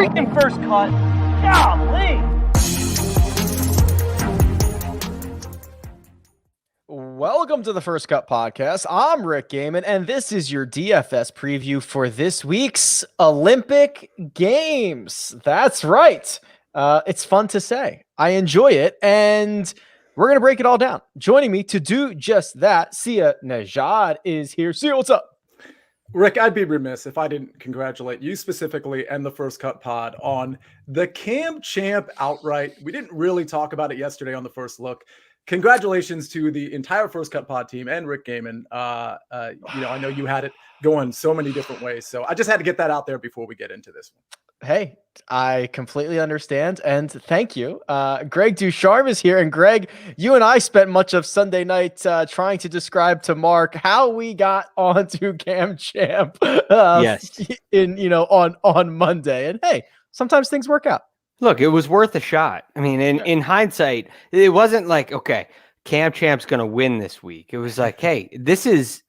freaking first cut. Golly. Welcome to the First Cut Podcast. I'm Rick Gehman, and this is your DFS preview for this week's Olympic Games. That's right. It's fun to say. I enjoy it, and we're going to break it all down. Joining me to do just that, Nejad is here. Sia, what's up? Rick, I'd be remiss if I didn't congratulate you specifically and the First Cut Pod on the Cam Champ outright. We didn't really talk about it yesterday on the first look. Congratulations to the entire First Cut Pod team and Rick Gehman. I know you had it going so many different ways, so I just had to get that out there before we get into this one. Hey, I completely understand, and thank you. Greg DuCharme is here, and Greg, you and I spent much of Sunday night trying to describe to Mark how we got onto Cam Champ. Yes, on Monday, and hey, sometimes things work out. Look, it was worth a shot. I mean, in hindsight, it wasn't like, okay, Cam Champ's going to win this week. It was like, hey, this is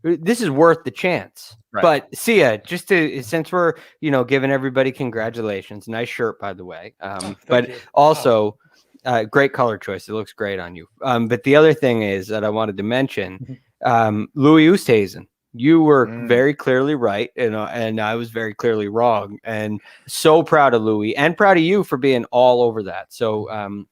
worth the chance. Right. But Sia, since we're, giving everybody congratulations, nice shirt, by the way. But you. Also, great color choice. It looks great on you. But the other thing is that I wanted to mention, Louis Oosthuizen. You were very clearly right, and I was very clearly wrong. And so proud of Louis and proud of you for being all over that. So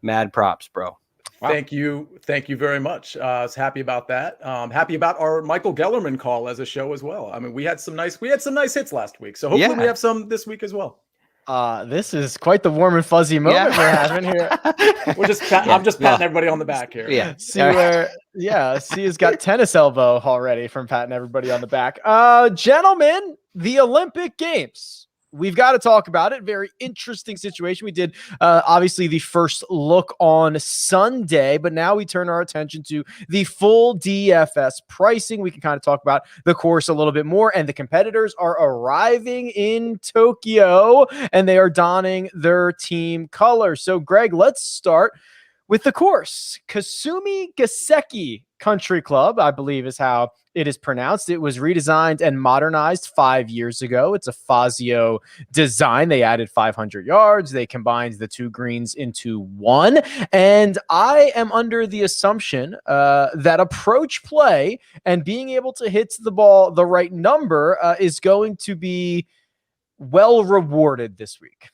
mad props, bro. Wow. Thank you very much. I was happy about that. Happy about our Michael Gellerman call as a show as well. I mean, we had some nice hits last week, so hopefully we have some this week as well. This is quite the warm and fuzzy moment we're having here. I'm just patting everybody on the back here. Yeah. Sia's got tennis elbow already from patting everybody on the back. Gentlemen, the Olympic Games. We've got to talk about it. Very interesting situation. We did obviously the first look on Sunday, but now we turn our attention to the full DFS pricing. We can kind of talk about the course a little bit more, and the competitors are arriving in Tokyo, and they are donning their team colors. So, Greg, let's start with the course. Kasumi Gaseki Country Club, I believe is how it is pronounced. It was redesigned and modernized 5 years ago. It's a Fazio design. They added 500 yards. They combined the two greens into one. And I am under the assumption that approach play and being able to hit the ball the right number is going to be well rewarded this week.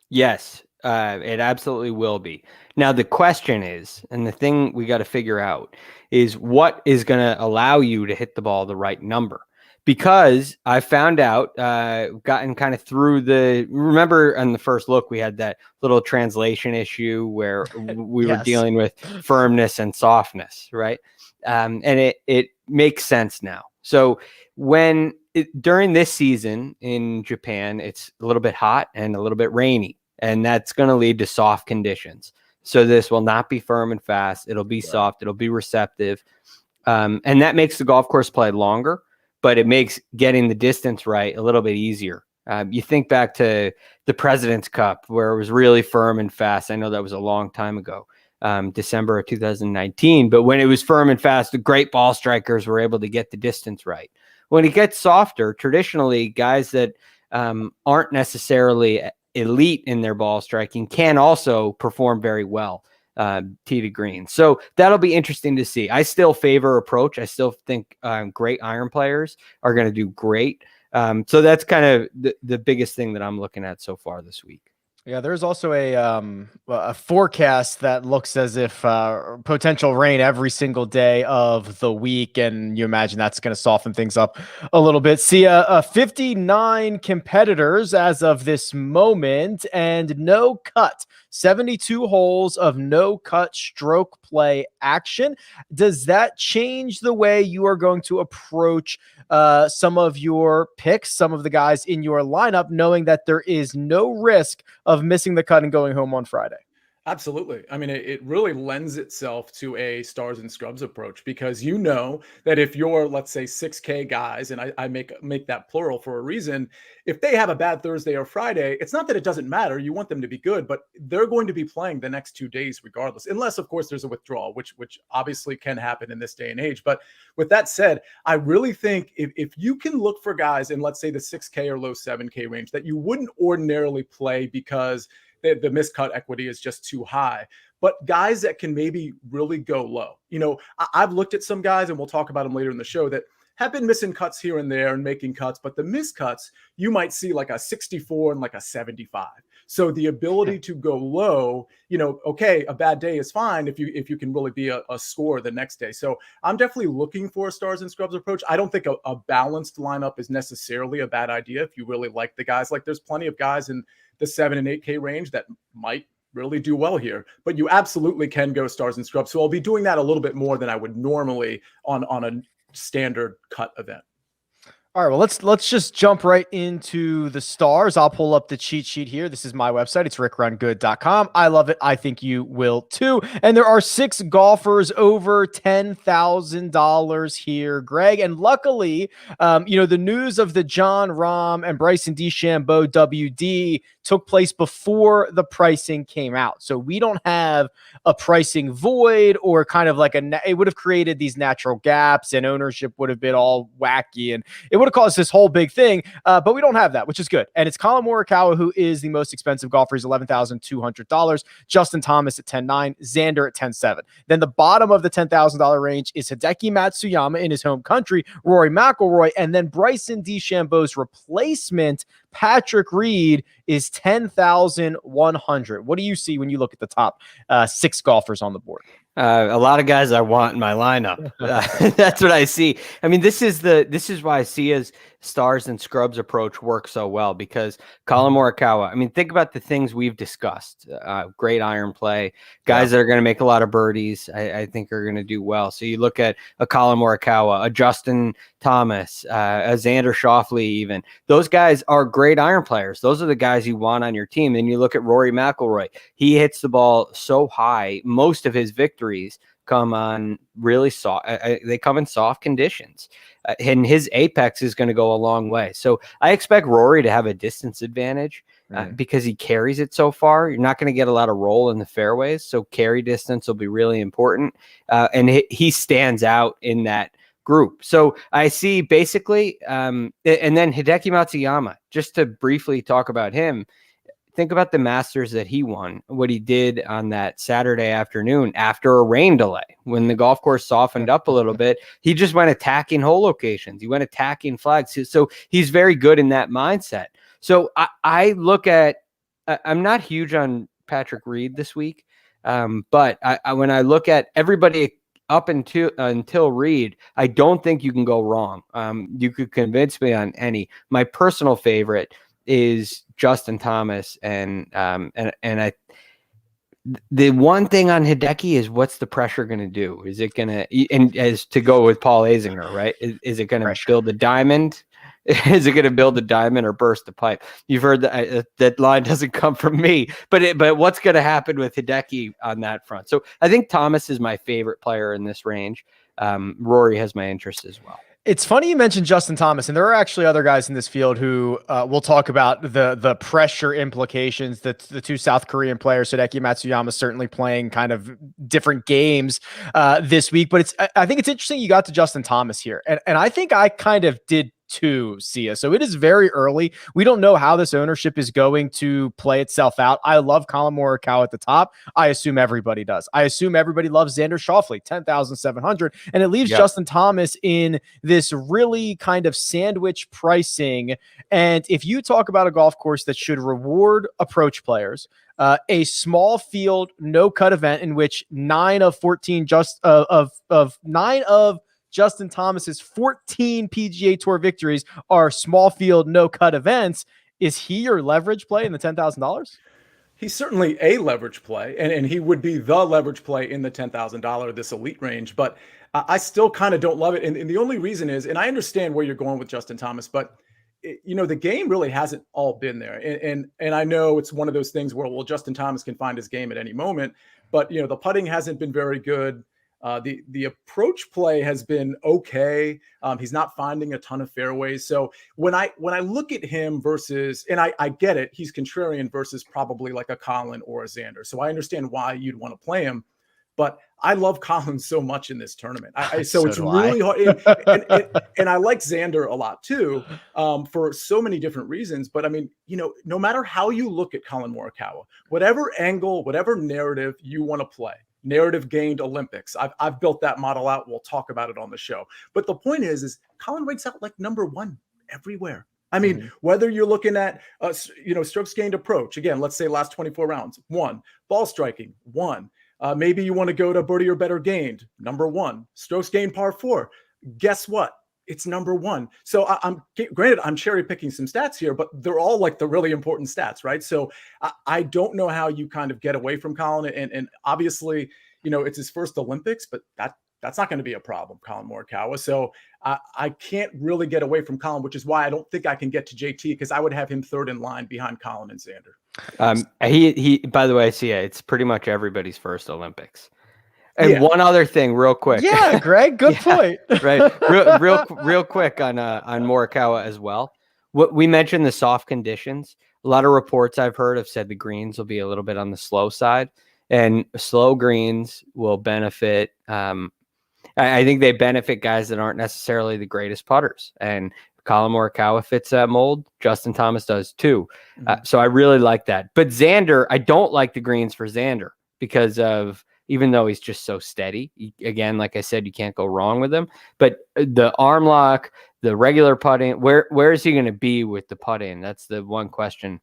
Yes, it absolutely will be. Now, the question is, and the thing we got to figure out is what is going to allow you to hit the ball the right number. Because I found out, gotten kind of through remember on the first look, we had that little translation issue where we were dealing with firmness and softness, right? And it makes sense now. So during this season in Japan, it's a little bit hot and a little bit rainy, and that's going to lead to soft conditions. So this will not be firm and fast. It'll be soft. It'll be receptive. And that makes the golf course play longer, but it makes getting the distance right a little bit easier. You think back to the President's Cup where it was really firm and fast. I know that was a long time ago, December of 2019. But when it was firm and fast, the great ball strikers were able to get the distance right. When it gets softer, traditionally, guys that aren't necessarily elite in their ball striking can also perform very well tee to green. So that'll be interesting to see. I still favor approach. I still think great iron players are going to do great. So that's kind of the biggest thing that I'm looking at so far this week. Yeah, there's also a forecast that looks as if potential rain every single day of the week, and you imagine that's going to soften things up a little bit. See, 59 competitors as of this moment, and no cut. 72 holes of no cut stroke play action. Does that change the way you are going to approach some of your picks, some of the guys in your lineup, knowing that there is no risk of missing the cut and going home on Friday? Absolutely. I mean, it really lends itself to a stars and scrubs approach because you know that if you're, let's say, 6K guys, and I make that plural for a reason, if they have a bad Thursday or Friday, it's not that it doesn't matter. You want them to be good, but they're going to be playing the next 2 days regardless, unless, of course, there's a withdrawal, which obviously can happen in this day and age. But with that said, I really think if you can look for guys in, let's say, the 6K or low 7K range that you wouldn't ordinarily play because the miscut equity is just too high, but guys that can maybe really go low. I've looked at some guys, and we'll talk about them later in the show, that have been missing cuts here and there and making cuts, but the miscuts, you might see like a 64 and like a 75. So the ability to go low, okay, a bad day is fine if you can really be a scorer the next day. So I'm definitely looking for a stars and scrubs approach. I don't think a balanced lineup is necessarily a bad idea if you really like the guys. Like, there's plenty of guys in the 7 and 8K range that might really do well here, but you absolutely can go stars and scrubs. So I'll be doing that a little bit more than I would normally on a standard cut event. All right, well, let's just jump right into the stars. I'll pull up the cheat sheet here. This is my website. It's RickRunGood.com. I love it. I think you will too. And there are 6 golfers over $10,000 here, Greg. And luckily, the news of the Jon Rahm and Bryson DeChambeau WD took place before the pricing came out. So we don't have a pricing void or kind of like it would have created these natural gaps, and ownership would have been all wacky, and it would have caused this whole big thing, but we don't have that, which is good. And it's Colin Morikawa, who is the most expensive golfer. He's $11,200. Justin Thomas at $10,900. Xander at $10,700. Then the bottom of the $10,000 range is Hideki Matsuyama in his home country, Rory McIlroy, and then Bryson DeChambeau's replacement, Patrick Reed, is $10,100. What do you see when you look at the top 6 golfers on the board? A lot of guys I want in my lineup. That's what I see. I mean, this is why Sia's stars and scrubs approach works so well, because Colin Morikawa, I mean, think about the things we've discussed. Great iron play, guys that are going to make a lot of birdies, I think are going to do well. So you look at a Colin Morikawa, a Justin Thomas, a Xander Schauffele, even. Those guys are great iron players. Those are the guys you want on your team. And you look at Rory McIlroy. He hits the ball so high. Most of his victories come on really soft. They come in soft conditions. And his apex is going to go a long way. So I expect Rory to have a distance advantage because he carries it so far. You're not going to get a lot of roll in the fairways. So carry distance will be really important. And he stands out in that group. So I see basically, and then Hideki Matsuyama, just to briefly talk about him. Think about the Masters that he won, what he did on that Saturday afternoon after a rain delay. When the golf course softened up a little bit, he just went attacking hole locations. He went attacking flags. So he's very good in that mindset. So I look at, I'm not huge on Patrick Reed this week, but when I look at everybody up until Reed, I don't think you can go wrong. You could convince me on any. My personal favorite is Justin Thomas, and the one thing on Hideki is, what's the pressure going to do? Is it going to, and as to go with Paul Azinger, right? Is it going to build a diamond? Is it going to build a diamond or burst a pipe? You've heard that line doesn't come from me, but what's going to happen with Hideki on that front? So I think Thomas is my favorite player in this range. Rory has my interest as well. It's funny you mentioned Justin Thomas, and there are actually other guys in this field who we'll talk about the pressure implications that the 2 South Korean players, Hideki Matsuyama, certainly playing kind of different games this week. But I think it's interesting you got to Justin Thomas here, and I think I kind of did too, Sia. So it is very early. We don't know how this ownership is going to play itself out. I love Colin Morikawa at the top. I assume everybody does. I assume everybody loves Xander Schauffele, 10,700, and it leaves Justin Thomas in this really kind of sandwich pricing. And if you talk about a golf course that should reward approach players, a small field, no cut event in which 9 of 14 Justin Thomas's 14 PGA Tour victories are small field, no cut events. Is he your leverage play in the $10,000? He's certainly a leverage play, and he would be the leverage play in the $10,000, this elite range. But I still kind of don't love it. And the only reason is, and I understand where you're going with Justin Thomas, but the game really hasn't all been there. And I know it's one of those things where, well, Justin Thomas can find his game at any moment, but the putting hasn't been very good. The approach play has been okay. He's not finding a ton of fairways. So when I look at him versus, and I get it, he's contrarian versus probably like a Colin or a Xander. So I understand why you'd want to play him. But I love Collins so much in this tournament. So it's really hard. And I like Xander a lot too, for so many different reasons. But I mean, no matter how you look at Colin Morikawa, whatever angle, whatever narrative you want to play, narrative gained Olympics. I've built that model out. We'll talk about it on the show. But the point is Colin ranks out like number one everywhere. I mean, whether you're looking at, strokes gained approach, again, let's say last 24 rounds, 1, ball striking, 1. Maybe you want to go to birdie or better gained, number 1. Strokes gained par 4. Guess what? It's number 1. So granted, I'm cherry picking some stats here, but they're all like the really important stats, right? So I don't know how you kind of get away from Colin. And obviously, it's his first Olympics, but that's not going to be a problem, Colin Morikawa. So I can't really get away from Colin, which is why I don't think I can get to JT, because I would have him third in line behind Colin and Xander. He by the way, I see it's pretty much everybody's first Olympics. And one other thing real quick. Yeah, Greg, good point. Right. Real quick on Morikawa as well. What we mentioned, the soft conditions, a lot of reports I've heard have said the greens will be a little bit on the slow side, and slow greens will benefit. I think they benefit guys that aren't necessarily the greatest putters, and Colin Morikawa fits that mold. Justin Thomas does too. So I really like that. But Xander, I don't like the greens for Xander because of, even though he's just so steady, again, like I said, you can't go wrong with him. But the arm lock, the regular putting, where is he going to be with the putting? That's the one question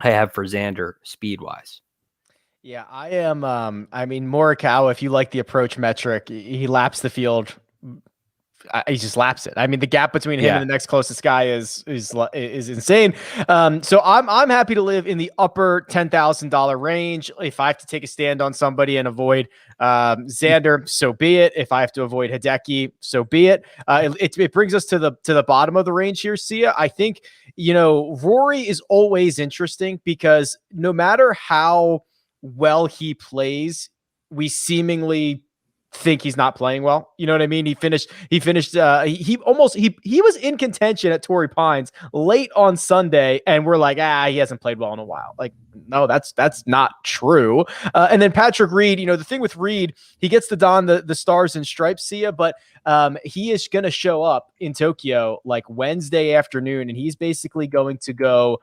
I have for Xander speed wise. Yeah, I am. Morikawa, if you like the approach metric, he laps the field. He just laps it. I mean, the gap between him and the next closest guy is insane. So I'm happy to live in the upper $10,000 range. If I have to take a stand on somebody and avoid Xander, so be it. If I have to avoid Hideki, so be it. It brings us to the bottom of the range here, Sia. I think Rory is always interesting because no matter how well he plays, we seemingly think he's not playing well. You know what I mean? He was in contention at Torrey Pines late on Sunday, and we're like, he hasn't played well in a while. Like, no, that's not true. And then Patrick Reed, the thing with Reed, he gets to don the stars and stripes, Sia, but he is going to show up in Tokyo like Wednesday afternoon, and he's basically going to go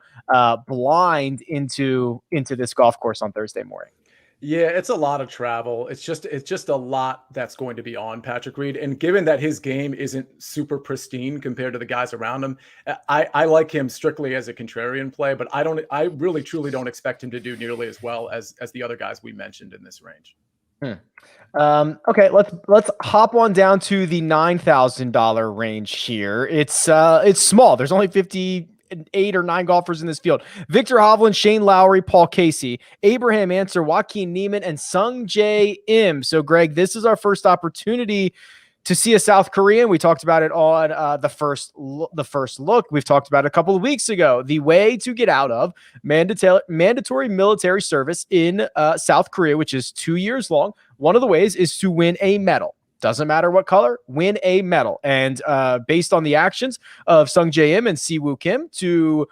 blind into this golf course on Thursday morning. Yeah, it's a lot of travel. It's just a lot that's going to be on Patrick Reed. And given that his game isn't super pristine compared to the guys around him, I like him strictly as a contrarian play, but I really truly don't expect him to do nearly as well as the other guys we mentioned in this range. Okay, let's hop on down to the $9,000 range here. It's small. There's only 58 or 9 golfers in this field. Victor Hovland, Shane Lowry, Paul Casey, Abraham Answer, Joaquin Niemann, and Sung Jae Im. So, Greg, this is our first opportunity to see a South Korean. We talked about it on the first look. We've talked about it a couple of weeks ago. The way to get out of mandatory military service in South Korea, which is 2 years long, one of the ways is to win a medal. Doesn't matter what color, win a medal. And based on the actions of Sung Jae Im and Siwoo Kim to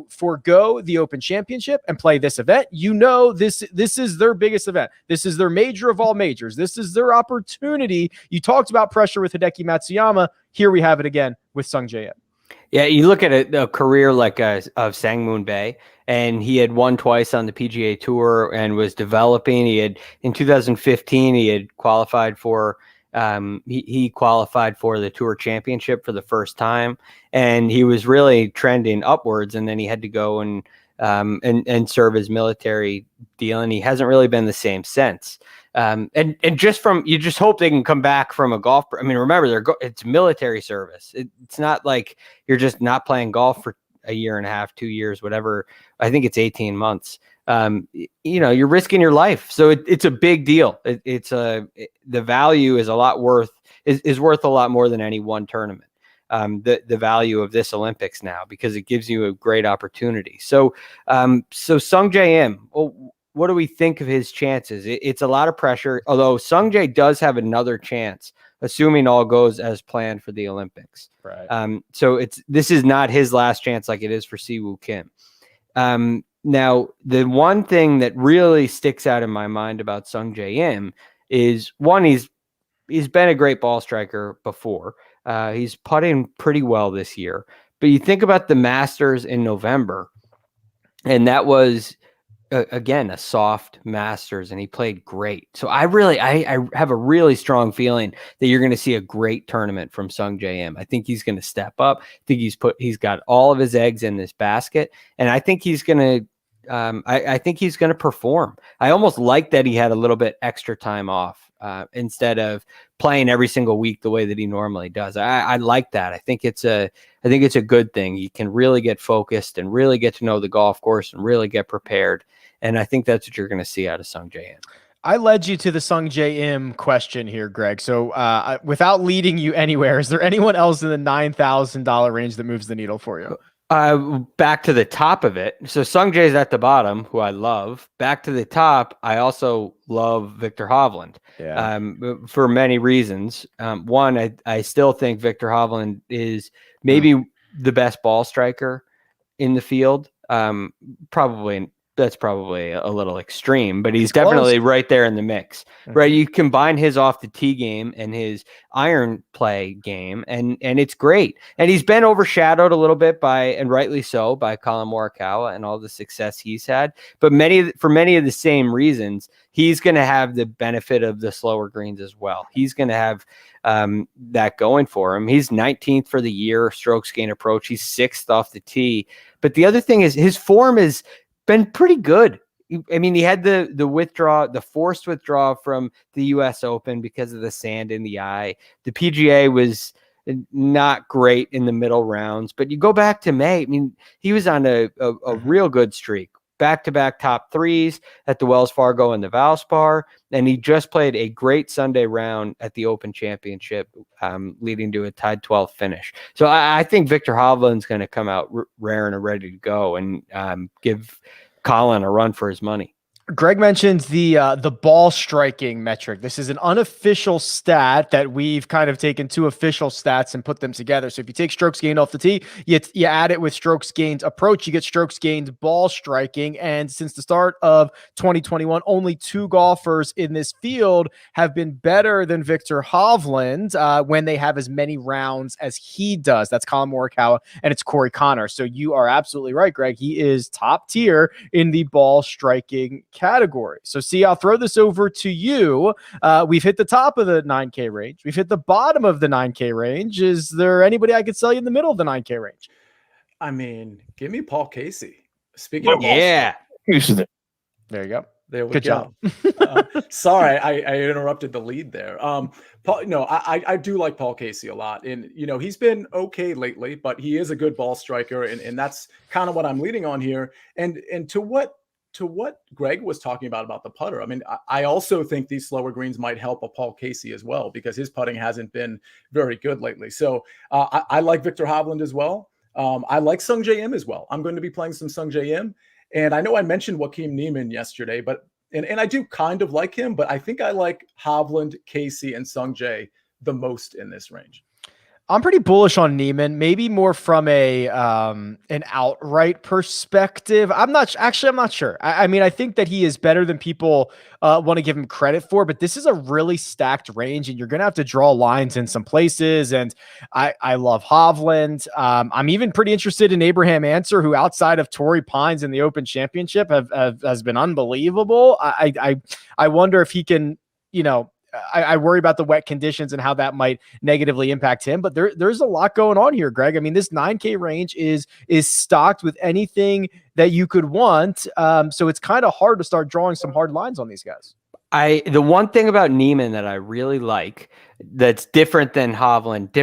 forego the Open Championship and play this event, this is their biggest event. This is their major of all majors. This is their opportunity. You talked about pressure with Hideki Matsuyama. Here we have it again with Sung Jae Im. Yeah, you look at a career like of Sang Moon Bae, and he had won twice on the PGA Tour and was developing. In 2015 he had qualified for he qualified for the Tour Championship for the first time, and he was really trending upwards. And then he had to go and serve his military deal, and he hasn't really been the same since. And just you just hope they can come back from a golf. I mean, remember it's military service. It's not like you're just not playing golf for a year and a half, 2 years, whatever. I think it's 18 months. You're risking your life. So it's a big deal. The value is worth a lot more than any one tournament. the value of this Olympics now, because it gives you a great opportunity. So Sung Jae Im, well, what do we think of his chances? It's a lot of pressure, although Sung Jae does have another chance, assuming all goes as planned for the Olympics. Right. So this is not his last chance like it is for Siwoo Kim. Now, the one thing that really sticks out in my mind about Sung Jae Im is, one, he's been a great ball striker before. He's putting pretty well this year. But you think about the Masters in November, and that was again a soft Masters, and he played great. So I have a really strong feeling that you're going to see a great tournament from Sung Jae Im. I think he's going to step up. I think he's got all of his eggs in this basket, and I think he's going to I think he's going to perform. I almost like that he had a little bit extra time off instead of playing every single week the way that he normally does. I like that. I think it's a good thing. You can really get focused and really get to know the golf course and really get prepared. And I think that's what you're going to see out of Sung Jae Im. I led you to the Sung Jae Im question here, Greg. So without leading you anywhere, is there anyone else in the $9,000 range that moves the needle for you? Back to the top of it. So Sung Jae's at the bottom, who I love. Back to the top, I also love Viktor Hovland. Yeah. For many reasons. One, I still think Viktor Hovland is maybe the best ball striker in the field. That's probably a little extreme, but he's definitely right there in the mix, right? You combine his off the tee game and his iron play game, and it's great. And he's been overshadowed a little bit and rightly so, by Colin Morikawa and all the success he's had. But for many of the same reasons, he's going to have the benefit of the slower greens as well. He's going to have that going for him. He's 19th for the year, strokes gain approach. He's 6th off the tee. But the other thing is his form is been pretty good. I mean, he had the forced withdrawal from the US Open because of the sand in the eye. The PGA was not great in the middle rounds, but you go back to May, I mean, he was on a real good streak. Back-to-back top threes at the Wells Fargo and the Valspar, and he just played a great Sunday round at the Open Championship, leading to a tied 12th finish. So I think Viktor Hovland's going to come out raring and ready to go and give Colin a run for his money. Greg mentioned the ball striking metric. This is an unofficial stat that we've kind of taken two official stats and put them together. So if you take strokes gained off the tee, you add it with strokes gained approach, you get strokes gained ball striking. And since the start of 2021, only 2 golfers in this field have been better than Viktor Hovland when they have as many rounds as he does. That's Colin Morikawa and it's Corey Connor. So you are absolutely right, Greg. He is top tier in the ball striking category. So see, I'll throw this over to you. We've hit the top of the 9K range. We've hit the bottom of the 9K range. Is there anybody I could sell you in the middle of the 9K range? I mean, give me Paul Casey. Speaking of, yeah, there you go. There we Good go. Sorry, I interrupted the lead there. Paul, no, I do like Paul Casey a lot, and he's been okay lately, but he is a good ball striker, and that's kind of what I'm leading on here. And to what Greg was talking about the putter, I mean, I also think these slower greens might help a Paul Casey as well, because his putting hasn't been very good lately. So I like Viktor Hovland as well. I like Sung Jae Im as well. I'm going to be playing some Sung Jae Im. And I know I mentioned Joaquin Niemann yesterday, but and I do kind of like him, but I think I like Hovland, Casey, and Sung Jae the most in this range. I'm pretty bullish on Niemann, maybe more from an outright perspective. I'm not sure. I mean, I think that he is better than people want to give him credit for, but this is a really stacked range and you're going to have to draw lines in some places. And I love Hovland. I'm even pretty interested in Abraham Answer, who outside of Torrey Pines in the Open Championship has been unbelievable. I wonder if he can, I worry about the wet conditions and how that might negatively impact him, but there's a lot going on here, Greg. I mean, this 9K range is stocked with anything that you could want. So it's kind of hard to start drawing some hard lines on these guys. The one thing about Niemann that I really like that's different than Hovland,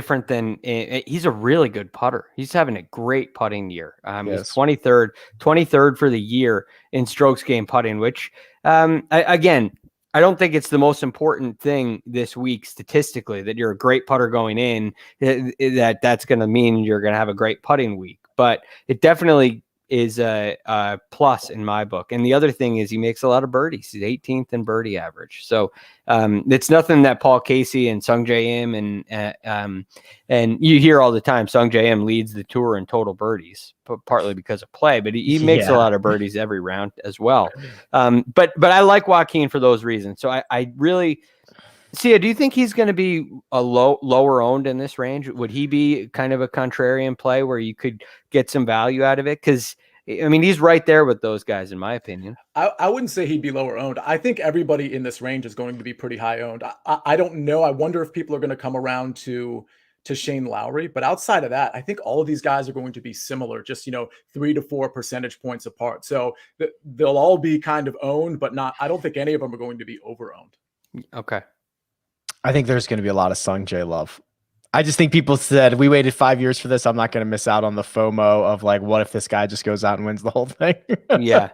he's a really good putter. He's having a great putting year. He's 23rd for the year in strokes gained putting, which again, I don't think it's the most important thing this week statistically that you're a great putter going in, that's going to mean you're going to have a great putting week. But it definitely is a plus in my book. And the other thing is he makes a lot of birdies. He's 18th in birdie average. So it's nothing that Paul Casey and Sung J M and you hear all the time, Sung J M leads the tour in total birdies, partly because of play, but he makes a lot of birdies every round as well. But I like Joaquin for those reasons. So I really, Sia, do you think he's going to be a lower owned in this range? Would he be kind of a contrarian play where you could get some value out of it? Because, I mean, he's right there with those guys, in my opinion. I wouldn't say he'd be lower owned. I think everybody in this range is going to be pretty high owned. I don't know. I wonder if people are going to come around to Shane Lowry. But outside of that, I think all of these guys are going to be similar, just, 3 to 4 percentage points apart. So they'll all be kind of owned, but not, I don't think any of them are going to be over owned. Okay. I think there's going to be a lot of Sung J love. I just think people said, we waited 5 years for this. I'm not going to miss out on the FOMO of like, what if this guy just goes out and wins the whole thing? Yeah.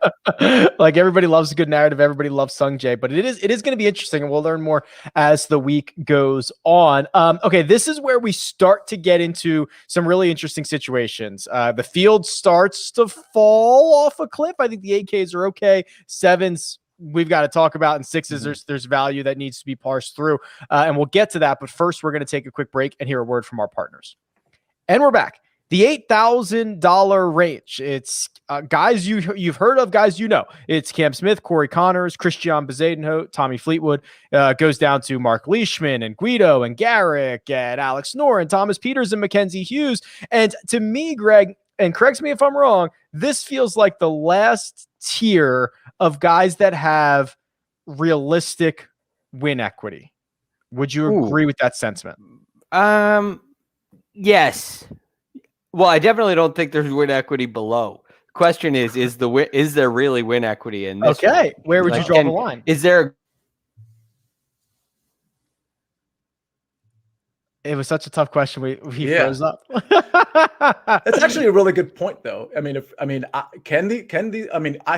Like everybody loves a good narrative. Everybody loves Sung J, but it is going to be interesting, and we'll learn more as the week goes on. Okay. This is where we start to get into some really interesting situations. The field starts to fall off a cliff. I think the 8Ks are okay. 7s, we've got to talk about, and 6s, there's value that needs to be parsed through, and we'll get to that. But first, we're going to take a quick break and hear a word from our partners. And we're back. The $8,000 range. It's guys you've heard of, guys It's Cam Smith, Corey Connors, Christian Bezuidenhout, Tommy Fleetwood. Goes down to Mark Leishman and Guido and Garrick and Alex Knorr and Thomas Peters and Mackenzie Hughes. And to me, Greg, and correct me if I'm wrong, this feels like the last tier of guys that have realistic win equity. Would you agree with that sentiment? Yes. Well, I definitely don't think there's win equity below. Question is there really win equity in this? Okay. Range? Where would you draw the line? Is there? It was such a tough question. We froze up. That's actually a really good point, though. I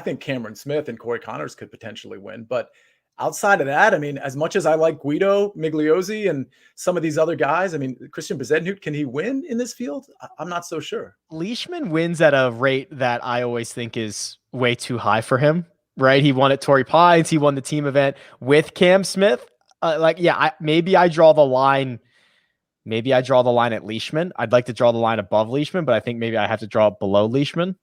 think Cameron Smith and Corey Connors could potentially win, but outside of that, as much as I like Guido Migliozzi and some of these other guys, Christian Bezuidenhout, can he win in this field? I'm not so sure. Leishman wins at a rate that I always think is way too high for him, right? He won at Torrey Pines. He won the team event with Cam Smith. Maybe I draw the line. Maybe I draw the line at Leishman. I'd like to draw the line above Leishman, but I think maybe I have to draw it below Leishman.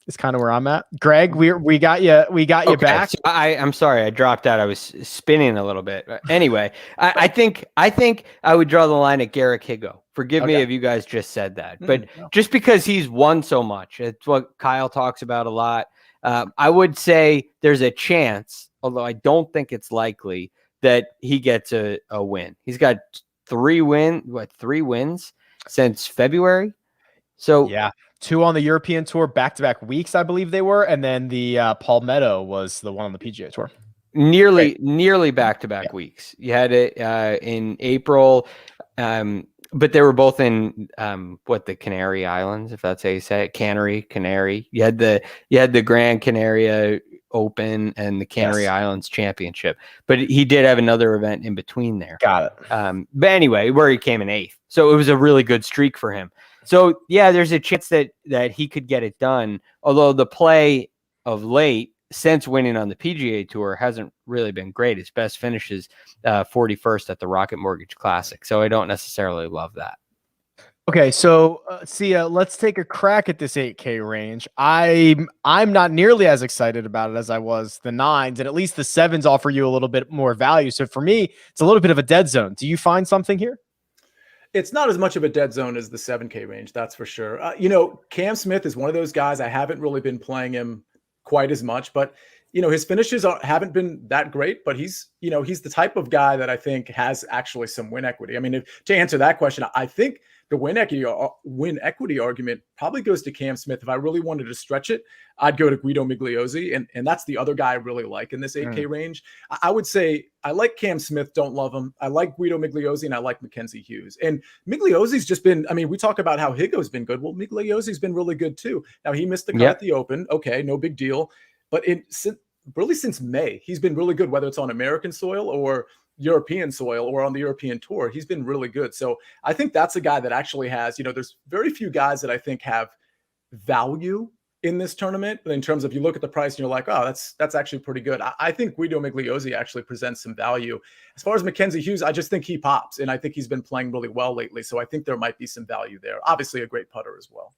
Is kind of where I'm at. Greg, we got you. We got you back. So I'm sorry, I dropped out. I was spinning a little bit. Anyway, I think I would draw the line at Garrick Higo. Forgive me if you guys just said that, but just because he's won so much, it's what Kyle talks about a lot. I would say there's a chance, although I don't think it's likely, that he gets a win. He's got 3 wins since February. So yeah, 2 on the European Tour, back-to-back weeks, I believe they were, and then the Palmetto was the one on the PGA Tour. Nearly back-to-back weeks. You had it in April, but they were both in the Canary Islands, if that's how you say it, Canary. You had the Gran Canaria Open and the Canary Islands Championship, but he did have another event in between there. Got it. But anyway, where he came in 8th, so it was a really good streak for him. So yeah, there's a chance that he could get it done. Although the play of late since winning on the PGA Tour hasn't really been great. His best finish is 41st at the Rocket Mortgage Classic. So I don't necessarily love that. Okay, so Sia, let's take a crack at this 8K range. I'm not nearly as excited about it as I was the 9s, and at least the 7s offer you a little bit more value. So for me, it's a little bit of a dead zone. Do you find something here? It's not as much of a dead zone as the 7K range, that's for sure. Cam Smith is one of those guys. I haven't really been playing him quite as much, but his finishes haven't been that great, but he's the type of guy that I think has actually some win equity. To answer that question, I think the win equity argument probably goes to Cam Smith. If I really wanted to stretch it, I'd go to Guido Migliozzi, and that's the other guy I really like in this 8K range. I would say I like Cam Smith, don't love him. I like Guido Migliozzi, and I like Mackenzie Hughes. And Migliozzi's just been, we talk about how Higo's been good. Well, Migliozzi's been really good too. Now, he missed the cut at the Open. Okay, no big deal. But really since May. He's been really good, whether it's on American soil or European soil or on the European tour. He's been really good. So I think that's a guy that actually has, there's very few guys that I think have value in this tournament. But in terms of, you look at the price and you're like, oh, that's actually pretty good. I think Guido Migliozzi actually presents some value. As far as Mackenzie Hughes, I just think he pops, and I think he's been playing really well lately. So I think there might be some value there. Obviously a great putter as well.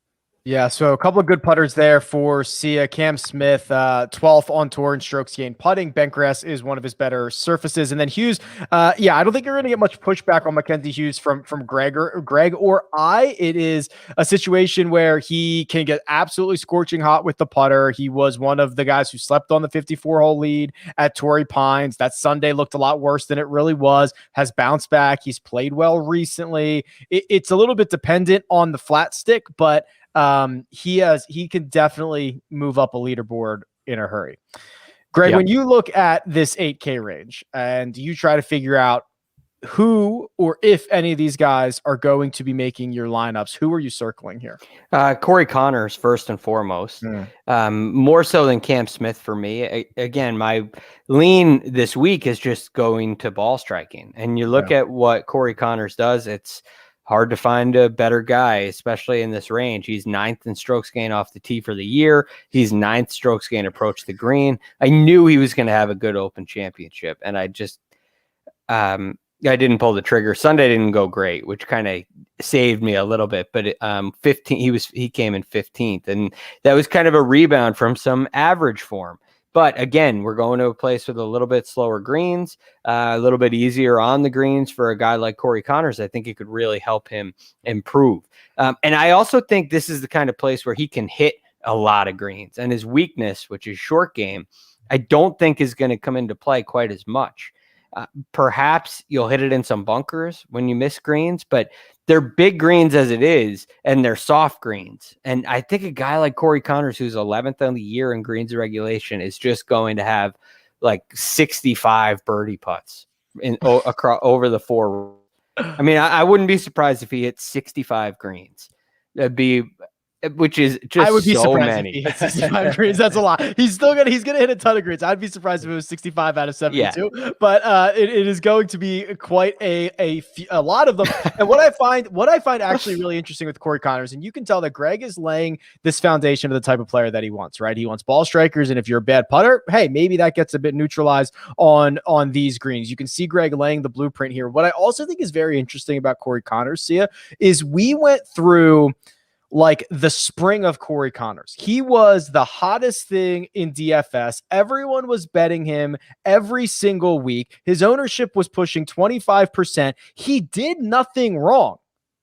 Yeah, so a couple of good putters there for Sia. Cam Smith, 12th on tour in strokes gained putting. Bentgrass is one of his better surfaces. And then Hughes, I don't think you're going to get much pushback on Mackenzie Hughes from Greg or I. It is a situation where he can get absolutely scorching hot with the putter. He was one of the guys who slept on the 54-hole lead at Torrey Pines. That Sunday looked a lot worse than it really was, has bounced back. He's played well recently. It's a little bit dependent on the flat stick, but he can definitely move up a leaderboard in a hurry. Greg, when you look at this 8K range and you try to figure out who or if any of these guys are going to be making your lineups, who are you circling here? Corey Connors, first and foremost, more so than Cam Smith for me. Again, my lean this week is just going to ball striking. And you look at what Corey Connors does, it's hard to find a better guy, especially in this range. He's 9th in strokes gain off the tee for the year. He's 9th strokes gain approach the green. I knew he was going to have a good Open Championship, and I just I didn't pull the trigger. Sunday didn't go great, which kind of saved me a little bit. But 15, he came in 15th, and that was kind of a rebound from some average form. But again, we're going to a place with a little bit slower greens, a little bit easier on the greens for a guy like Corey Connors. I think it could really help him improve. And I also think this is the kind of place where he can hit a lot of greens. And his weakness, which is short game, I don't think is going to come into play quite as much. Perhaps you'll hit it in some bunkers when you miss greens, but they're big greens as it is, and they're soft greens. And I think a guy like Corey Connors, who's 11th on the year in greens regulation, is just going to have like 65 birdie putts across over the 4. I mean, I wouldn't be surprised if he hit 65 greens. That'd be, which is just I would be so surprised many. if he hit 65 greens. That's a lot. He's gonna hit a ton of greens. I'd be surprised if it was 65 out of 72. Yeah. But it is going to be quite a lot of them. And what I find actually really interesting with Corey Connors, and you can tell that Greg is laying this foundation of the type of player that he wants, right? He wants ball strikers, and if you're a bad putter, hey, maybe that gets a bit neutralized on these greens. You can see Greg laying the blueprint here. What I also think is very interesting about Corey Connors, Sia, is we went through like the spring of Corey Connors. He was the hottest thing in DFS. Everyone was betting him every single week. His ownership was pushing 25%. He did nothing wrong.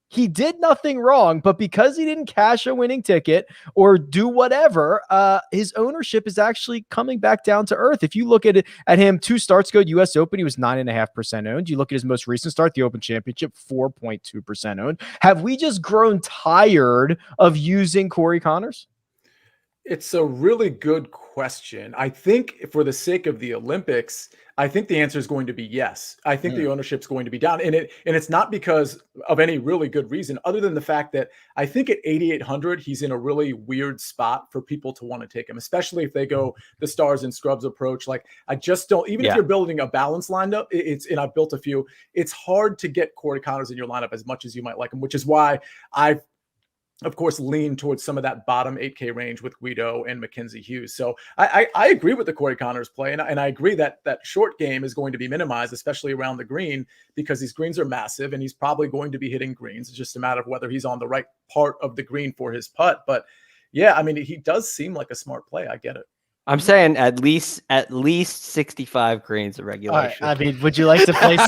But because he didn't cash a winning ticket or do whatever, his ownership is actually coming back down to earth. If you look at him, 2 starts ago, US Open, he was 9.5% owned. You look at his most recent start, the Open Championship, 4.2% owned. Have we just grown tired of using Corey Connors? It's a really good question. I think for the sake of the Olympics, I think the answer is going to be yes. I think the ownership's going to be down. And it's not because of any really good reason, other than the fact that I think at 8,800, he's in a really weird spot for people to want to take him, especially if they go the stars and scrubs approach. Like, I just don't, even if you're building a balanced lineup, and I've built a few, it's hard to get Corey Connors in your lineup as much as you might like him, which is why I've, of course, lean towards some of that bottom 8K range with Guido and Mackenzie Hughes. So I agree with the Corey Connors play. And I agree that that short game is going to be minimized, especially around the green, because these greens are massive and he's probably going to be hitting greens. It's just a matter of whether he's on the right part of the green for his putt. But yeah, I mean, he does seem like a smart play. I get it. I'm saying at least 65 greens of regulation. Right. I mean, would you like to place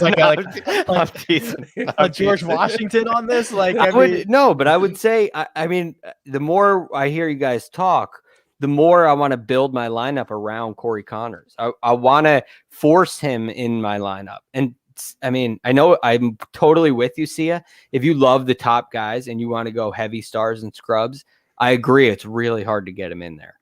a George Washington on this? Like, but I would say, I mean, the more I hear you guys talk, the more I want to build my lineup around Corey Connors. I want to force him in my lineup. And I mean, I know I'm totally with you, Sia. If you love the top guys and you want to go heavy stars and scrubs, I agree. It's really hard to get him in there.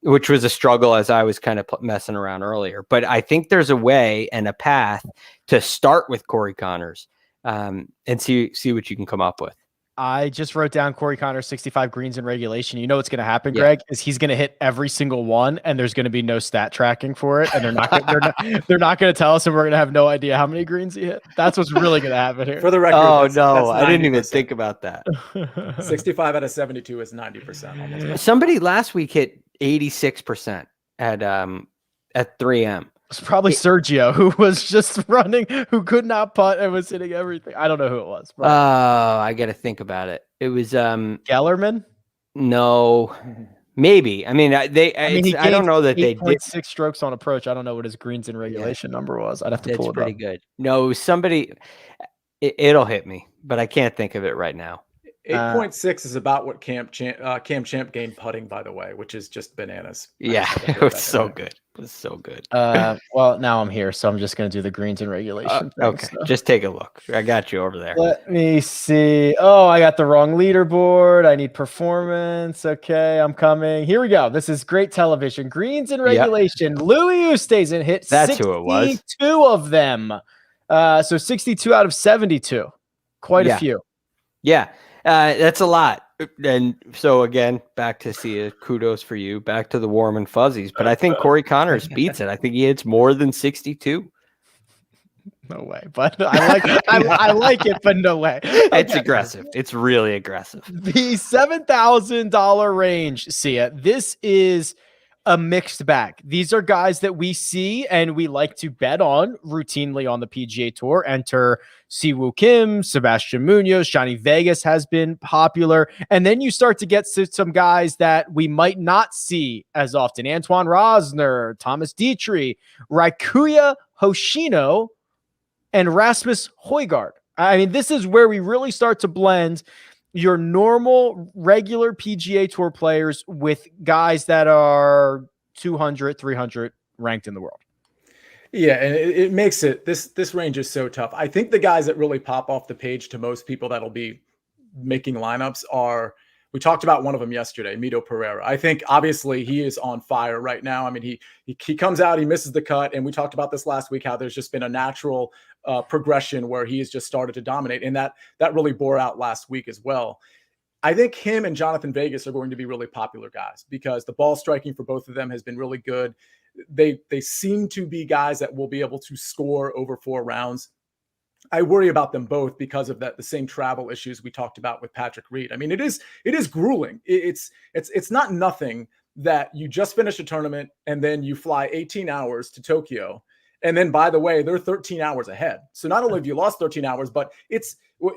Which was a struggle as I was kind of messing around earlier. But I think there's a way and a path to start with Corey Connors and see what you can come up with. I just wrote down Corey Connors 65 greens in regulation. You know what's going to happen, Yeah. Greg, is he's going to hit every single one, and there's going to be no stat tracking for it, and they're not going to tell us, and we're going to have no idea how many greens he hit. That's what's really going to happen here. For the record, Oh that's no, I didn't even 90%. think about that. 65 out of 72 is 90%. Almost. Somebody last week hit 86% at 3M. It's probably Sergio, who was just running, who could not putt and was hitting everything. I don't know who it was. But I got to think about it. It was Gellerman. no, maybe. I mean, I don't know that they did 6 strokes on approach. I don't know what his greens in regulation number was. I'd have to That's pull it pretty up. good. No, somebody. It'll hit me, but I can't think of it right now. 8.6 is about what Cam Champ gained putting, by the way, which is just bananas. Yeah, it was so good. It was so good. Well, now I'm here, so I'm just going to do the greens in regulation. Okay, just take a look. I got you over there. Let me see. Oh, I got the wrong leaderboard. I need performance. Okay, I'm coming. Here we go. This is great television. Greens in regulation. Yep. Louis Oosthuizen hit That's who it was. 62 of them. So 62 out of 72. Quite a few. Yeah. That's a lot. And so again, back to Sia, kudos for you. Back to the warm and fuzzies. But I think Corey Connors beats it. I think he hits more than 62. No way. But I like it, but no way. It's aggressive. It's really aggressive. The $7,000 range, Sia. This is a mixed bag. These are guys that we see and we like to bet on routinely on the PGA Tour. Enter Siwoo Kim, Sebastian Munoz, Johnny Vegas has been popular. And then you start to get to some guys that we might not see as often. Antoine Rosner, Thomas Dietrich, Raikuya Hoshino, and Rasmus Højgaard. I mean, this is where we really start to blend your normal, regular PGA Tour players with guys that are 200, 300 ranked in the world. Yeah, and it makes it, this range is so tough. I think the guys that really pop off the page to most people that'll be making lineups are, we talked about one of them yesterday, Mito Pereira. I think obviously he is on fire right now. I mean, he comes out, he misses the cut, and we talked about this last week, how there's just been a natural progression where he has just started to dominate, and that really bore out last week as well. I think him and Jonathan Vegas are going to be really popular guys because the ball striking for both of them has been really good. They seem to be guys that will be able to score over 4 rounds. I worry about them both because of the same travel issues we talked about with Patrick Reed. I mean, it is grueling. It's not nothing that you just finish a tournament and then you fly 18 hours to Tokyo. And then, by the way, they're 13 hours ahead. So not only have you lost 13 hours, but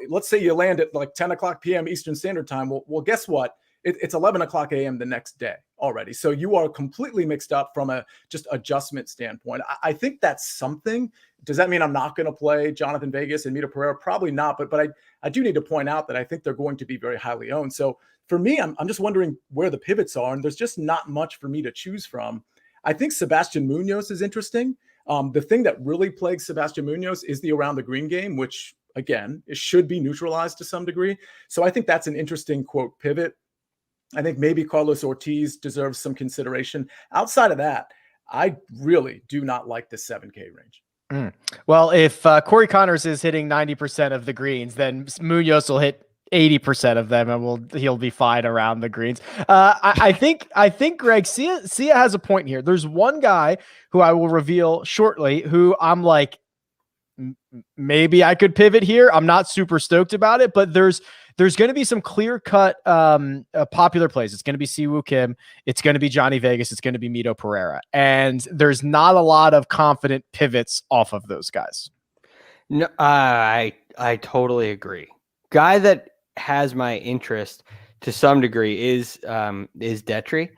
let's say you land at like 10 o'clock p.m. Eastern Standard Time. Well, guess what? It's 11 o'clock a.m. the next day already. So you are completely mixed up from a just adjustment standpoint. I think that's something. Does that mean I'm not going to play Jonathan Vegas and Mito Pereira? Probably not. But I do need to point out that I think they're going to be very highly owned. So for me, I'm just wondering where the pivots are. And there's just not much for me to choose from. I think Sebastian Munoz is interesting. The thing that really plagues Sebastian Munoz is the around the green game, which, again, it should be neutralized to some degree. So I think that's an interesting, quote, pivot. I think maybe Carlos Ortiz deserves some consideration. Outside of that, I really do not like the 7K range. Well, if Corey Connors is hitting 90% of the greens, then Munoz will hit 80% of them, and he'll be fine around the greens. I think Greg, Sia has a point here. There's one guy who I will reveal shortly who I'm like, maybe I could pivot here. I'm not super stoked about it, but there's going to be some clear-cut popular plays. It's going to be Siwoo Kim. It's going to be Johnny Vegas. It's going to be Mito Pereira. And there's not a lot of confident pivots off of those guys. No, I totally agree. Guy that has my interest to some degree is Detry.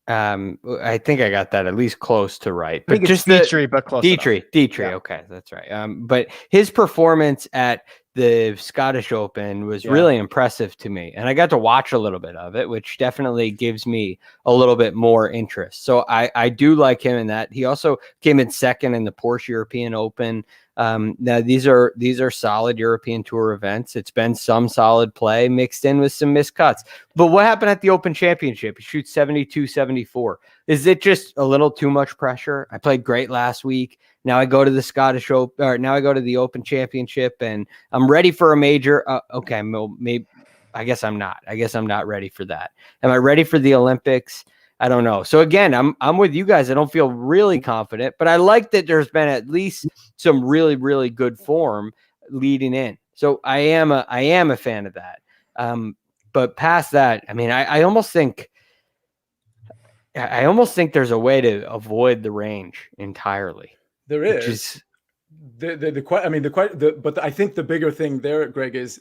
I think I got that at least close to right. But just Dietrich, but close. Dietrich. Yeah. Okay, that's right. But his performance at the Scottish Open was really impressive to me. And I got to watch a little bit of it, which definitely gives me a little bit more interest. So I do like him in that. He also came in second in the Porsche European Open. Now these are solid European Tour events. It's been some solid play mixed in with some missed cuts. But what happened at the Open Championship? He shoots 72, 74. Is it just a little too much pressure? I played great last week. Now I go to the Scottish Open, or now I go to the Open Championship, and I'm ready for a major. Okay, I guess I'm not. I guess I'm not ready for that. Am I ready for the Olympics? I don't know. So again, I'm with you guys. I don't feel really confident, but I like that there's been at least some really, really good form leading in. So I am a fan of that. But past that, I mean, I almost think there's a way to avoid the range entirely. There is. But I think the bigger thing there, Greg, is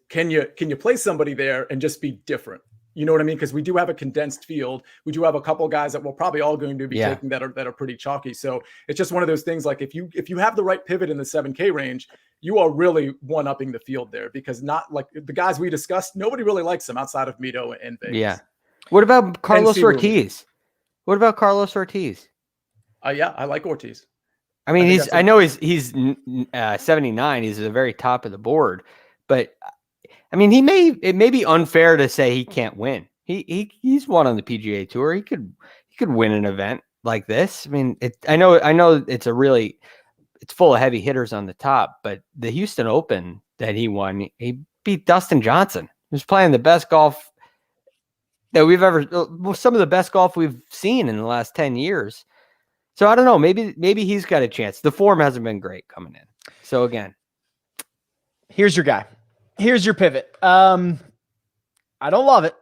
can you play somebody there and just be different? You know what I mean? Because we do have a condensed field. We do have a couple guys that we're probably all going to be taking that are pretty chalky. So it's just one of those things. Like if you have the right pivot in the 7K range, you are really one-upping the field there, because not like the guys we discussed, nobody really likes them outside of Mito and Vegas. Yeah. What about Carlos Ortiz? What about Carlos Ortiz? Yeah, I like Ortiz. I mean, I know he's 79. He's at the very top of the board, but I mean, it may be unfair to say he can't win. He's won on the PGA Tour. He could win an event like this. I mean, I know it's full of heavy hitters on the top, but the Houston Open that he won, he beat Dustin Johnson. He was playing the best golf that we've ever, some of the best golf we've seen in the last 10 years. So I don't know. Maybe he's got a chance. The form hasn't been great coming in. So again, here's your guy. Here's your pivot. I don't love it,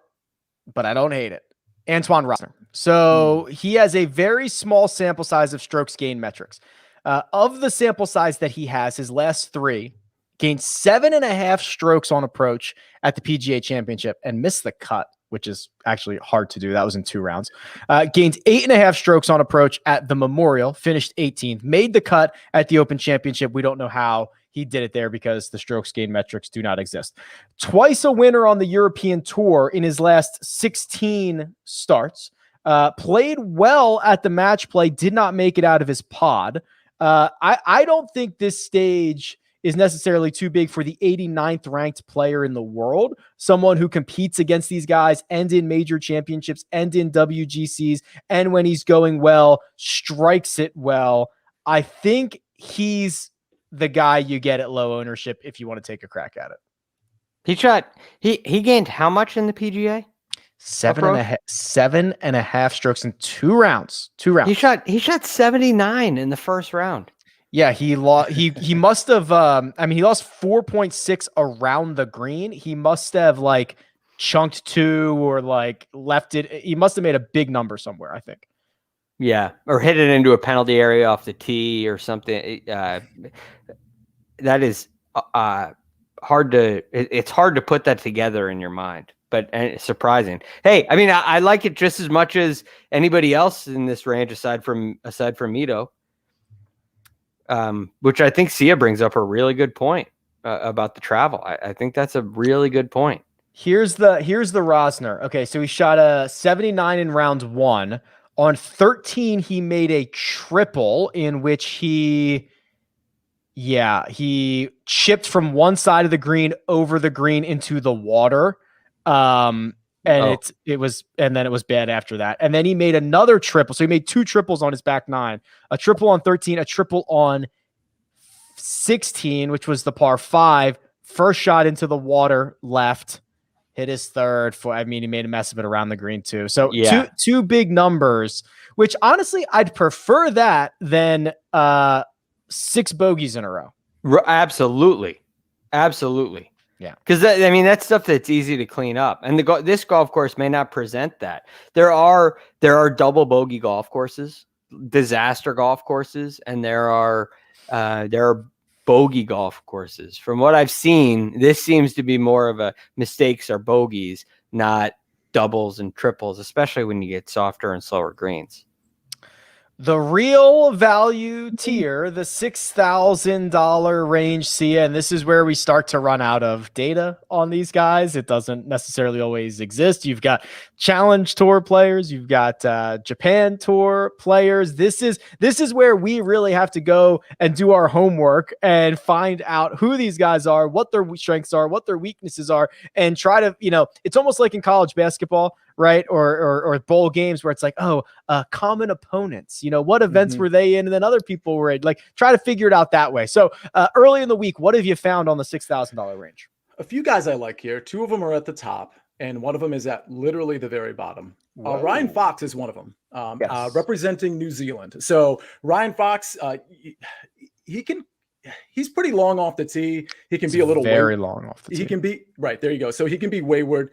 but I don't hate it. Antoine Rosner. So he has a very small sample size of strokes gain metrics. Of the sample size that he has, his last three gained 7.5 strokes on approach at the PGA Championship and missed the cut, which is actually hard to do. That was in 2 rounds. Gained 8.5 strokes on approach at the Memorial, finished 18th, made the cut at the Open Championship. We don't know how he did it there because the strokes gain metrics do not exist. Twice a winner on the European Tour in his last 16 starts. Played well at the match play, did not make it out of his pod. I don't think this stage is necessarily too big for the 89th ranked player in the world, someone who competes against these guys and in major championships and in WGCs, and when he's going well, strikes it well. I think he's the guy you get at low ownership if you want to take a crack at it. He gained how much in the PGA? 7.5 strokes in 2 rounds. He shot 79 in the first round. Yeah, he lost. He must have. He lost 4.6 around the green. He must have like chunked 2 or like left it. He must have made a big number somewhere, I think. Yeah, or hit it into a penalty area off the tee or something. That is hard to. It's hard to put that together in your mind, but it's surprising. Hey, I mean, I like it just as much as anybody else in this range, aside from Mito. Which I think Sia brings up a really good point about the travel. I think that's a really good point. Here's the Rosner. Okay, so he shot a 79 in round 1. On 13, he made a triple in which he chipped from one side of the green over the green into the water. And then it was bad after that. And then he made another triple. So he made 2 triples on his back 9, a triple on 13, a triple on 16, which was the par 5. First shot into the water, left, hit his third. He made a mess of it around the green too. So two big numbers, which honestly, I'd prefer that than 6 bogeys in a row. Absolutely. Yeah, because that's stuff that's easy to clean up, and this golf course may not present that. There are double bogey golf courses, disaster golf courses, and there are bogey golf courses. From what I've seen, this seems to be more of a mistakes are bogeys, not doubles and triples, especially when you get softer and slower greens. The real value tier, the $6,000 range, Sia, and this is where we start to run out of data on these guys. It doesn't necessarily always exist. You've got Challenge Tour players, you've got Japan Tour players. This is where we really have to go and do our homework and find out who these guys are, what their strengths are, what their weaknesses are, and try to, it's almost like in college basketball, right? Or bowl games where it's like, common opponents, what events were they in? And then other people were in, like, try to figure it out that way. So early in the week, what have you found on the $6,000 range? a few guys I like here. Two of them are at the top, and one of them is at literally the very bottom. Ryan Fox is one of them, Yes. representing New Zealand. So Ryan Fox, he's pretty long off the tee. He can be a little very long off the tee. He can be right there. You go. So he can be wayward.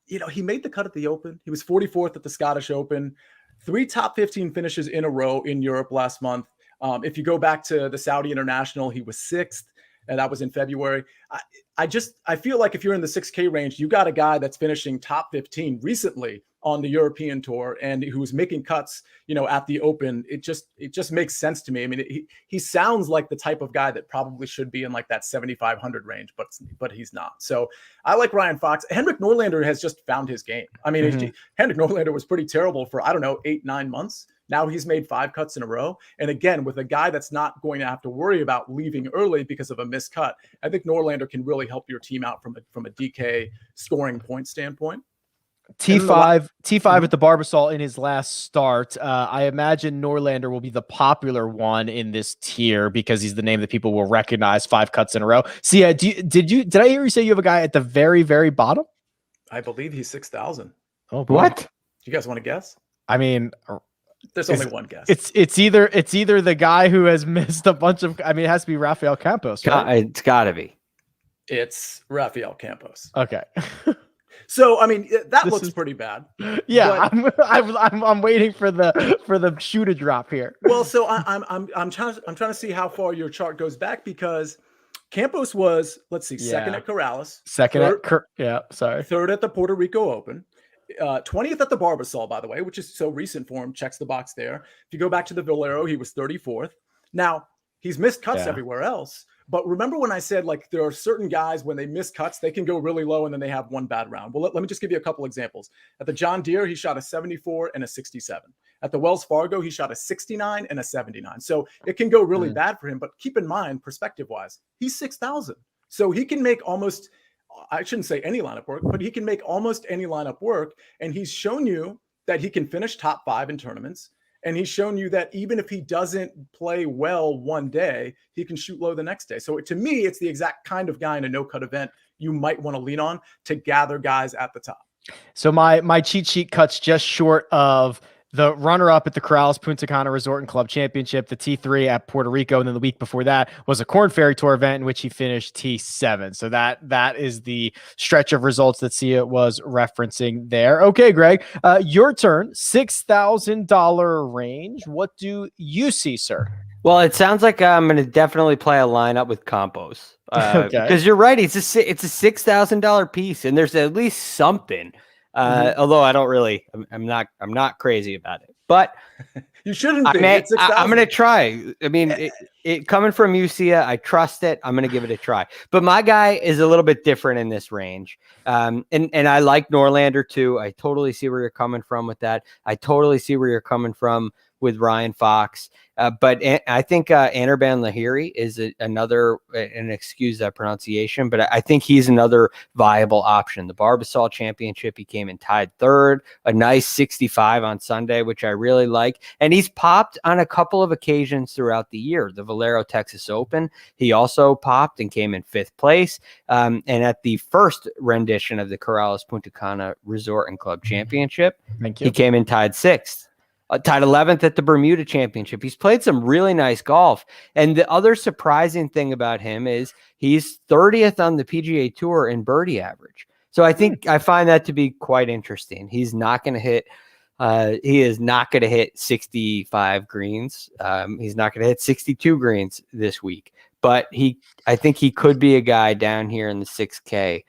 He made the cut at the Open. He was 44th at the Scottish Open. 3 top 15 finishes in a row in Europe last month. If you go back to the Saudi International, he was 6th, and that was in February. I feel like if you're in the 6K range, you got a guy that's finishing top 15 recently on the European tour and who's making cuts, at the Open. It just makes sense to me. I mean, he sounds like the type of guy that probably should be in like that 7,500 range, but he's not. So I like Ryan Fox. Henrik Norlander has just found his game. I mean, Henrik Norlander was pretty terrible for, 8-9 months. Now he's made 5 cuts in a row. And again, with a guy that's not going to have to worry about leaving early because of a missed cut, I think Norlander can really help your team out from a DK scoring point standpoint. T5 at the Barbasol in his last start. I imagine Norlander will be the popular one in this tier because he's the name that people will recognize. 5 cuts in a row. So yeah, did I hear you say you have a guy at the very, very bottom? I believe he's 6,000. Oh, boy. What? Do you guys want to guess? I mean, there's only one guess. It's either the guy who has missed a bunch of. I mean, it has to be Rafael Campos. Right? It's got to be. It's Rafael Campos. Okay. So I mean, that looks pretty bad. Yeah, I'm waiting for the shoe to drop here. Well, so I'm trying to see how far your chart goes back because Campos was, let's see, second at Corrales, third at the Puerto Rico Open, 20th at the Barbasol, by the way, which is so recent for him. Checks the box there. If you go back to the Valero, he was 34th. Now he's missed cuts everywhere else. But remember when I said, like, there are certain guys, when they miss cuts, they can go really low and then they have one bad round. Well, let me just give you a couple examples. At the John Deere, he shot a 74 and a 67. At the Wells Fargo, he shot a 69 and a 79. So it can go really bad for him. But keep in mind, perspective-wise, he's 6,000. So he can make almost, I shouldn't say any lineup work, but he can make almost any lineup work. And he's shown you that he can finish top 5 in tournaments. And he's shown you that even if he doesn't play well one day, he can shoot low the next day. So to me, it's the exact kind of guy in a no-cut event you might want to lean on to gather guys at the top. So my cheat sheet cuts just short of the runner-up at the Corrales Punta Cana Resort and Club Championship, the T3 at Puerto Rico, and then the week before that was a Corn Ferry Tour event in which he finished T7. So that is the stretch of results that Sia was referencing there. Okay, Greg, your turn. $6,000 range. What do you see, sir? Well, it sounds like I'm going to definitely play a lineup with Campos. Because you're right, it's a $6,000 piece, and there's at least something. Although I don't really, I'm not crazy about it, but you shouldn't be. I'm going to try. I mean, it coming from UCA, I trust it. I'm going to give it a try, but my guy is a little bit different in this range. And I like Norlander too. I totally see where you're coming from with that. I totally see where you're coming from with Ryan Fox. But I think Anirban Lahiri is another, and excuse that pronunciation, but I think he's another viable option. The Barbasol Championship, he came in tied 3rd, a nice 65 on Sunday, which I really like. And he's popped on a couple of occasions throughout the year. The Valero Texas Open, he also popped and came in 5th place. And at the first rendition of the Corrales Punta Cana Resort and Club Championship, he came in tied 6th. Tied 11th at the Bermuda Championship. He's played some really nice golf. And the other surprising thing about him is he's 30th on the PGA Tour in birdie average. So I find that to be quite interesting. He's not going to hit, he is not going to hit 65 greens. He's not going to hit 62 greens this week. But I think he could be a guy down here in the 6K.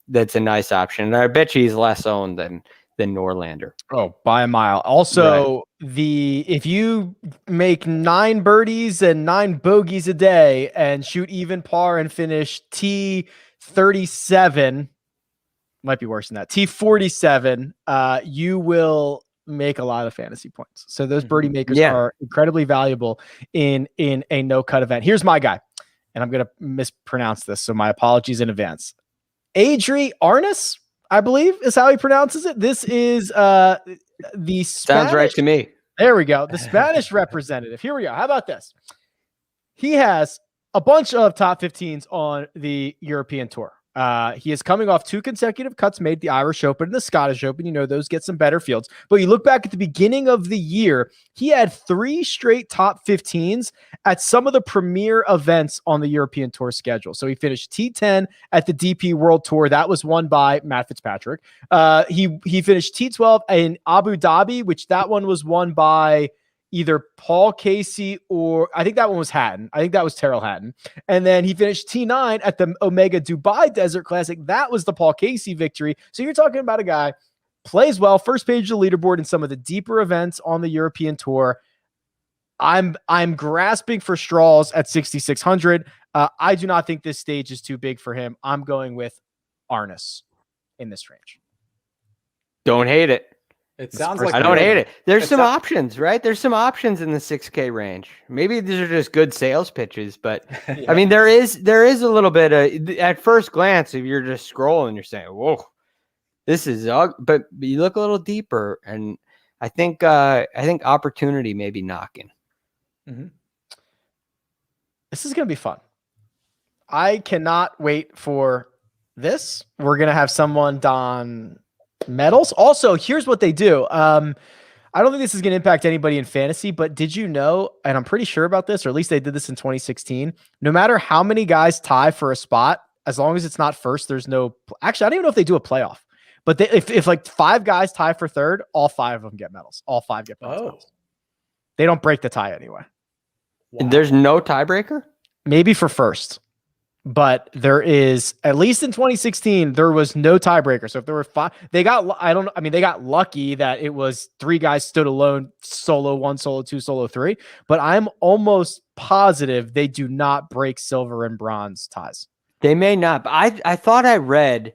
That's a nice option. And I bet you he's less owned than Norlander. Oh, by a mile. Also, if you make 9 birdies and 9 bogeys a day and shoot even par and finish T37, might be worse than that, T47, you will make a lot of fantasy points. So those birdie makers are incredibly valuable in a no-cut event. Here's my guy, and I'm going to mispronounce this, so my apologies in advance. Adri Arnis, I believe is how he pronounces it. This is the Spanish. Sounds right to me. There we go. The Spanish representative. Here we go. How about this? He has a bunch of top 15s on the European Tour. He is coming off 2 consecutive cuts made, the Irish Open and the Scottish Open. You know, those get some better fields. But you look back at the beginning of the year, he had 3 straight top 15s at some of the premier events on the European Tour schedule. So he finished T10 at the DP World Tour. That was won by Matt Fitzpatrick. He finished T12 in Abu Dhabi, which that one was won by either Paul Casey or I think that one was Hatton. I think that was Terrell Hatton. And then he finished T9 at the Omega Dubai Desert Classic. That was the Paul Casey victory. So you're talking about a guy plays well, first page of the leaderboard in some of the deeper events on the European Tour. I'm grasping for straws at 6,600. I do not think this stage is too big for him. I'm going with Arnis in this range. Don't hate it. It sounds like I don't hate it. There's some options, right? There's some options in the 6K range. Maybe these are just good sales pitches, but Yeah. I mean, there is a little bit of, at first glance, if you're just scrolling, you're saying, "Whoa, this is ugly." But you look a little deeper, and I think opportunity may be knocking. Mm-hmm. This is going to be fun. I cannot wait for this. We're going to have someone don medals. Also, here's what they do. I don't think this is going to impact anybody in fantasy, but did you know, and I'm pretty sure about this, or at least they did this in 2016, no matter how many guys tie for a spot, as long as it's not first, there's no, actually, I don't even know if they do a playoff, but if like 5 guys tie for third, all 5 of them get medals. All 5 get medals. They don't break the tie anyway. Wow. There's no tiebreaker? Maybe for first. But there is, at least in 2016, there was no tiebreaker. So if there were 5, they got lucky that it was 3 guys stood alone, solo 1, solo 2, solo 3. But I'm almost positive they do not break silver and bronze ties. They may not. But I thought I read,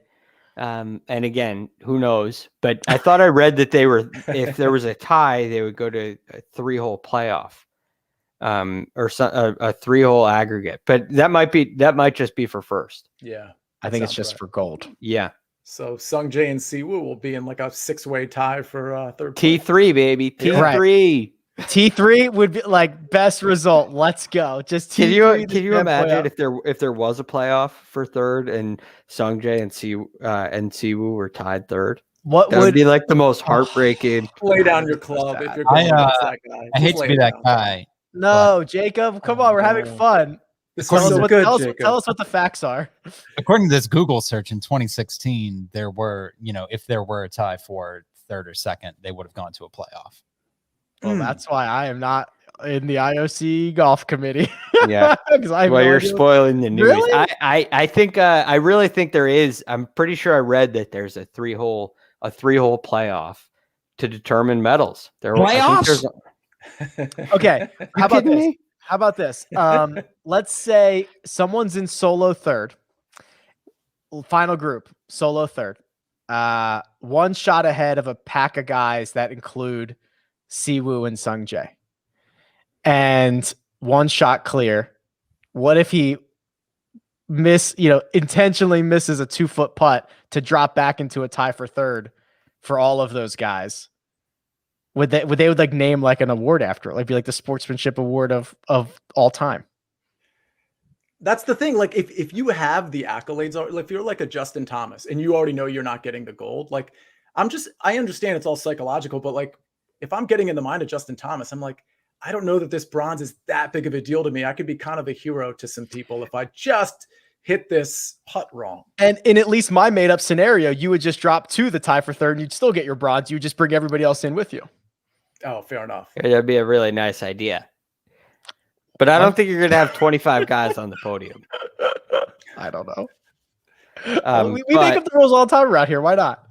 and again, who knows? But I thought I read that they were, if there was a tie, they would go to a 3-hole playoff. Or a 3-hole aggregate, but that might just be for first. Yeah, I think it's just for gold. Yeah. So Sung Jae and Siwoo will be in like a 6-way tie for third. T3, baby. T3. Right. T3 would be like best result. Let's go. Just T3. Can you imagine if there was a playoff for third and Sung Jae and Siwoo were tied third? That would be like the most heartbreking. Lay down your club if you're going against that guy. I hate to be that guy. No, Jacob, come on. We're having fun. Tell us what the facts are. According to this Google search in 2016, there were, if there were a tie for third or second, they would have gone to a playoff. Well, that's why I am not in the IOC golf committee. Yeah. Well, you're spoiling the news. Really? I think I really think there is. I'm pretty sure I read that there's a 3-hole playoff to determine medals. Playoffs? Okay. How about this? Let's say someone's in solo third. Final group, solo third. 1 shot ahead of a pack of guys that include Siwoo and Sung Jae. And 1 shot clear. What if he intentionally misses a 2-foot putt to drop back into a tie for third for all of those guys? Would they like name like an award after it? Like be like the sportsmanship award of all time. That's the thing. Like if you have the accolades, or if you're like a Justin Thomas and you already know you're not getting the gold, like I understand it's all psychological, but like if I'm getting in the mind of Justin Thomas, I'm like, I don't know that this bronze is that big of a deal to me. I could be kind of a hero to some people if I just hit this putt wrong. And in at least my made up scenario, you would just drop to the tie for third and you'd still get your bronze. You would just bring everybody else in with you. Oh, fair enough. That'd be a really nice idea. But I don't think you're going to have 25 guys on the podium. I don't know. We but make up the rules all the time around here. Why not?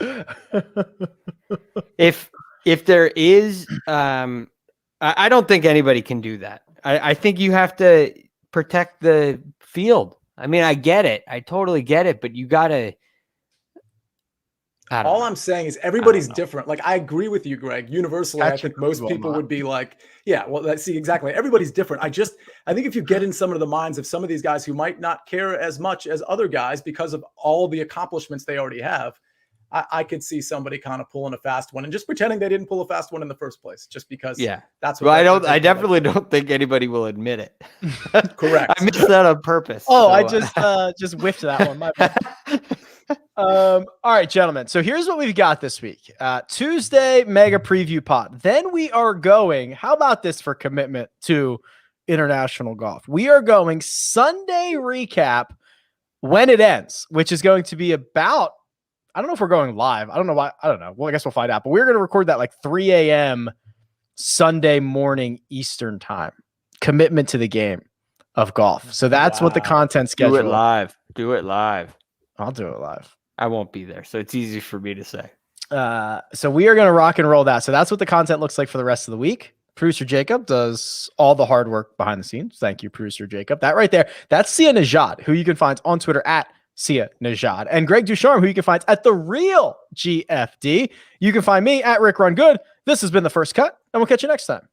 if there is, I don't think anybody can do that. I think you have to protect the field. I mean, I get it. I totally get it. But you got to. All I'm saying is everybody's different. Like, I agree with you, Greg. Universally, I think most people would be like, yeah, well, let's see, exactly. Everybody's different. I think if you get in some of the minds of some of these guys who might not care as much as other guys because of all the accomplishments they already have, I could see somebody kind of pulling a fast one and just pretending they didn't pull a fast one in the first place, just because. Yeah, that's well, what. I definitely don't think anybody will admit it. Correct. I missed that on purpose. Oh, so, I just whiffed that one. My bad. All right, gentlemen. So here's what we've got this week. Tuesday mega preview pod. Then we are going. How about this for commitment to international golf? We are going Sunday recap when it ends, which is going to be about. I don't know if we're going live. I don't know why. I don't know. Well, I guess we'll find out. But we're going to record that like 3 a.m. Sunday morning Eastern time. Commitment to the game of golf. So that's what the content schedule. Do it live. Do it live. I'll do it live. I won't be there, so it's easy for me to say. So we are going to rock and roll that. So that's what the content looks like for the rest of the week. Producer Jacob does all the hard work behind the scenes. Thank you, Producer Jacob. That right there, that's Sia Nejad, who you can find on Twitter at Sia Nejad, and Greg DuCharme, who you can find at The Real GFD. You can find me at RickRunGood. This has been The First Cut, and we'll catch you next time.